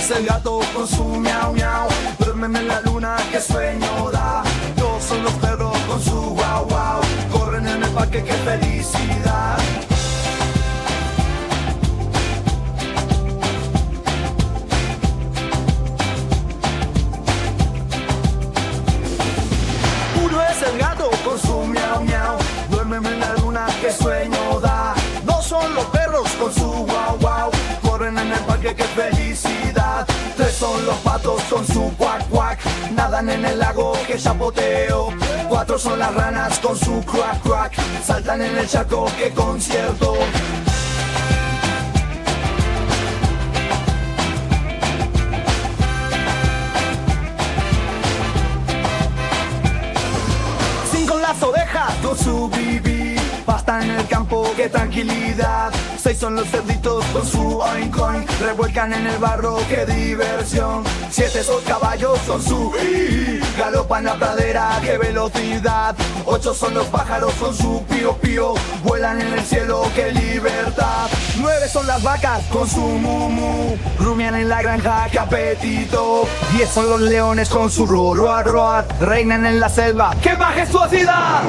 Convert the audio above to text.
es el gato con su miau miau. Duérmeme en la luna, que sueño da. Dos son los perros con su guau guau. Corren en el parque, qué felicidad. Uno es el gato con su miau miau. Duérmeme en la luna, que sueño da. Dos son los perros con su guau guau. Corren en el parque, qué felicidad. Tres son los patos con su cuac cuac. Nadan en el lago, que chapoteo. Cuatro son las ranas con su crack crack. Saltan en el charco, qué concierto. Cinco las ovejas con su bibi. Pasta en el campo, qué tranquilidad. Seis son los cerditos con su oink oink. Revuelcan en el barro, qué diversión. Siete son caballos con su galopan en la pradera, qué velocidad. Ocho son los pájaros con su pío pío. Vuelan en el cielo, qué libertad. Nueve son las vacas con su mumu. Rumian en la granja, qué apetito. 10 son los leones con su roar roar. Reinan en la selva, qué majestuosidad.